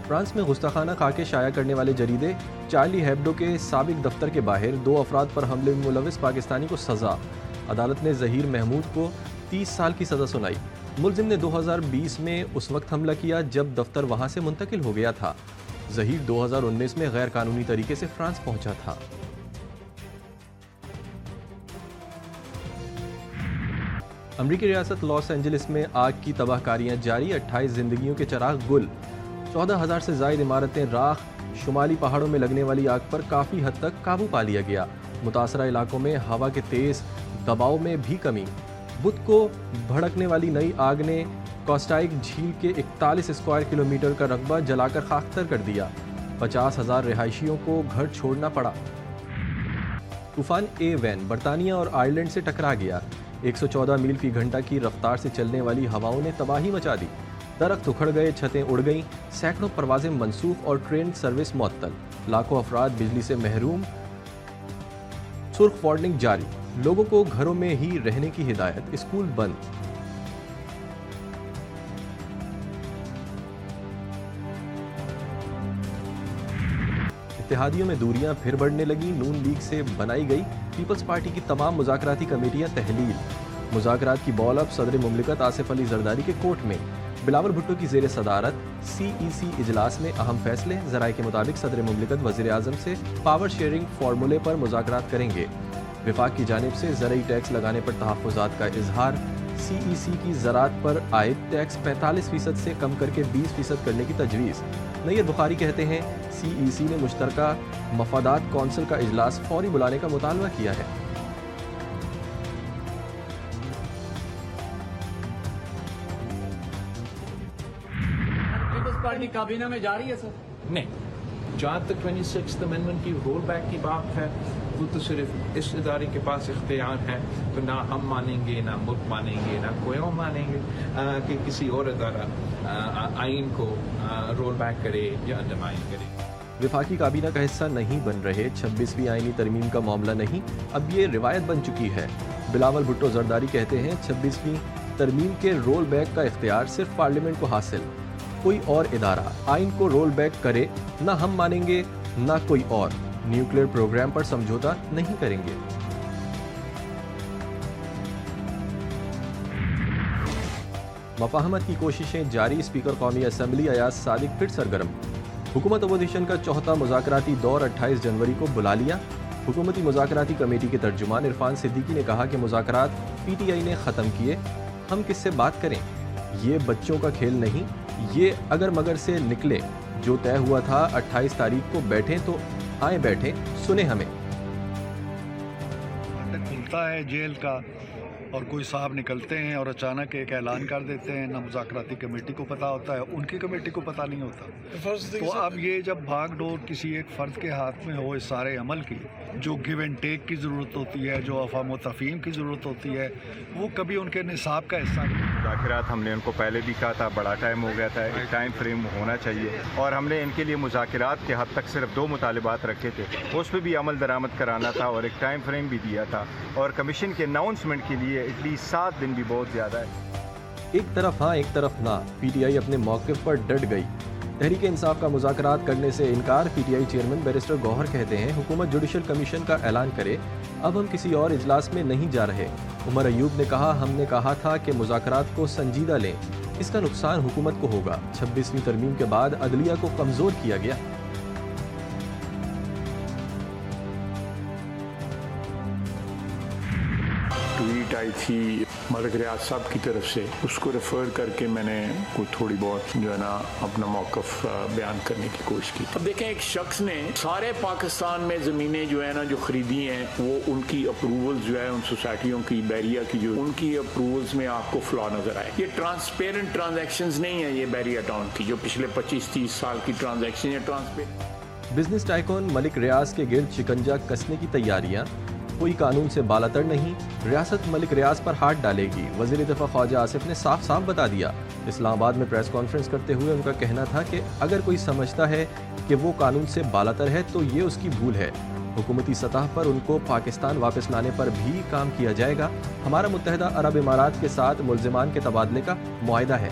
France میں گستاخانہ خاکے شائع کرنے والے جریدے چارلی ہیبڈو کے سابق دفتر کے باہر 2 افراد پر حملے میں ملوث پاکستانی کو سزا۔ عدالت نے ظہیر محمود کو 30 سال کی سزا سنائی۔ ملزم نے 2020 میں اس وقت حملہ کیا جب دفتر وہاں سے منتقل ہو گیا تھا۔ ظہیر 2019 میں غیر قانونی طریقے سے فرانس پہنچا تھا۔ امریکی ریاست لاس اینجلس میں آگ کی تباہ کاریاں جاری، 28 زندگیوں کے چراغ گل، 14,000 سے زائد عمارتیں راکھ۔ شمالی پہاڑوں میں لگنے والی آگ پر کافی حد تک قابو پا لیا گیا۔ متاثرہ علاقوں میں ہوا کے تیز دباؤ میں بھی کمی۔ بدھ کو بھڑکنے والی نئی آگ نے کوسٹائک جھیل کے 41 اسکوائر کلومیٹر کا رقبہ جلا کر خاکستر کر دیا۔ 50,000 رہائشیوں کو گھر چھوڑنا پڑا۔ طوفان ایوین برطانیہ اور آئرلینڈ سے ٹکرا گیا۔ 114 میل فی گھنٹہ کی رفتار سے چلنے والی ہواؤں نے تباہی مچا دی۔ درخت اکھڑ گئے، چھتیں اڑ گئیں، سینکڑوں پروازیں منسوخ اور ٹرین سروس معطل۔ لاکھوں افراد بجلی سے محروم۔ سرخ وارننگ جاری، لوگوں کو گھروں میں ہی رہنے کی ہدایت، اسکول بند۔ اتحادیوں میں دوریاں پھر بڑھنے لگیں، نون لیگ سے بنائی گئی پیپلز پارٹی کی تمام مذاکراتی کمیٹیاں تحلیل۔ مذاکرات کی بال اب صدر مملکت آصف علی زرداری کے کورٹ میں۔ بلاول بھٹو کی زیر صدارت CEC اجلاس میں اہم فیصلے۔ ذرائع کے مطابق صدر مملکت وزیر اعظم سے پاور شیئرنگ فارمولے پر مذاکرات کریں گے۔ وفاق کی جانب سے زرعی ٹیکس لگانے پر تحفظات کا اظہار۔ CEC کی زراعت پر عائد ٹیکس 45% سے کم کر کے 20% کرنے کی تجویز۔ نیر بخاری کہتے ہیں CEC نے مشترکہ مفادات کونسل کا اجلاس فوری بلانے کا مطالبہ کیا ہے۔ پارٹی کابینہ میں جاری ہے سر؟ نہیں، جہاں تک 26 امینڈمنٹ کی رول بیک کی بات ہے وہ تو صرف اس ادارے کے پاس اختیار ہے، تو نہ ہم مانیں گے، نہ ملک مانیں گے، نہ کوئی اور مانیں گے کہ کسی اور ادارہ آئین کو رول بیک کرے یا انڈرمائن کرے۔ وفاقی کابینہ کا حصہ نہیں بن رہے، 26ویں آئینی ترمیم کا معاملہ نہیں، اب یہ روایت بن چکی ہے۔ بلاول بھٹو زرداری کہتے ہیں 26ویں ترمیم کے رول بیک کا اختیار صرف پارلیمنٹ کو حاصل۔ کوئی اور ادارہ آئین کو رول بیک کرے، نہ ہم مانیں گے نہ کوئی اور۔ نیوکلیئر پروگرام پر سمجھوتا نہیں کریں گے۔ مفاہمت کی کوششیں جاری، اسپیکر قومی اسمبلی ایاز صادق پھر سرگرم۔ حکومت اپوزیشن کا چوتھا مذاکراتی دور 28 جنوری کو بلا لیا۔ حکومتی مذاکراتی کمیٹی کے ترجمان عرفان صدیقی نے کہا کہ مذاکرات PTI نے ختم کیے، ہم کس سے بات کریں؟ یہ بچوں کا کھیل نہیں، یہ اگر مگر سے نکلے۔ جو طے ہوا تھا 28 تاریخ کو بیٹھیں تو آئیں، بیٹھیں، سنیں ہمیں۔ کھلتا ہے جیل کا اور کوئی صاحب نکلتے ہیں اور اچانک ایک اعلان کر دیتے ہیں، نہ مذاکراتی کمیٹی کو پتہ ہوتا ہے، ان کی کمیٹی کو پتہ نہیں ہوتا۔ تو اب یہ جب بھاگ ڈور کسی ایک فرد کے ہاتھ میں ہو اس سارے عمل کی، جو گیو اینڈ ٹیک کی ضرورت ہوتی ہے، جو افہام و تفہیم کی ضرورت ہوتی ہے، وہ کبھی ان کے نصاب کا حصہ نہیں۔ مذاکرات ہم نے ان کو پہلے بھی کہا تھا، بڑا ٹائم ہو گیا تھا، ایک ٹائم فریم ہونا چاہیے، اور ہم نے ان کے لیے مذاکرات کے حد تک صرف 2 مطالبات رکھے تھے، اس پہ بھی عمل درآمد کرانا تھا اور ایک ٹائم فریم بھی دیا تھا، اور کمیشن کے اناؤنسمنٹ کے لیے ایٹ لیسٹ 7 دن بھی بہت زیادہ ہے۔ ایک طرف ہاں، ایک طرف نہ، PTI اپنے موقف پر ڈٹ گئی۔ تحریک انصاف کا مذاکرات کرنے سے انکار۔ PTI چیئرمین بیرسٹر گوہر کہتے ہیں حکومت جوڈیشل کمیشن کا اعلان کرے، اب ہم کسی اور اجلاس میں نہیں جا رہے۔ عمر ایوب نے کہا ہم نے کہا تھا کہ مذاکرات کو سنجیدہ لیں، اس کا نقصان حکومت کو ہوگا۔ 26ویں ترمیم کے بعد عدلیہ کو کمزور کیا گیا۔ ٹویٹ آئی تھی ملک ریاض صاحب کی طرف سے، اس کو ریفر کر کے میں نے کوئی تھوڑی بہت جو ہے نا اپنا موقف بیان کرنے کی کوشش کی۔ اب دیکھیں، ایک شخص نے سارے پاکستان میں زمینیں جو ہے نا جو خریدی ہیں، وہ ان کی اپروولز جو ہے ان سوسائٹیوں کی، بیریا کی، جو ان کی اپروولز میں آپ کو فلا نظر آئے۔ یہ ٹرانسپیرنٹ ٹرانزیکشنز نہیں ہیں، یہ بیریا ٹاؤن کی جو پچھلے 25-30 سال کی ٹرانزیکشن ہے ٹرانسپیرنٹ۔ بزنس ٹائکون ملک ریاض کے گرد شکنجہ کسنے کی تیاریاں، کوئی قانون سے بالاتر نہیں، ریاست ملک ریاض پر ہاتھ ڈالے گی۔ وزیر دفاع خواجہ آصف نے صاف صاف بتا دیا۔ اسلام آباد میں پریس کانفرنس کرتے ہوئے ان کا کہنا تھا کہ اگر کوئی سمجھتا ہے کہ وہ قانون سے بالاتر ہے تو یہ اس کی بھول ہے۔ حکومتی سطح پر ان کو پاکستان واپس لانے پر بھی کام کیا جائے گا۔ ہمارا متحدہ عرب امارات کے ساتھ ملزمان کے تبادلے کا معاہدہ ہے۔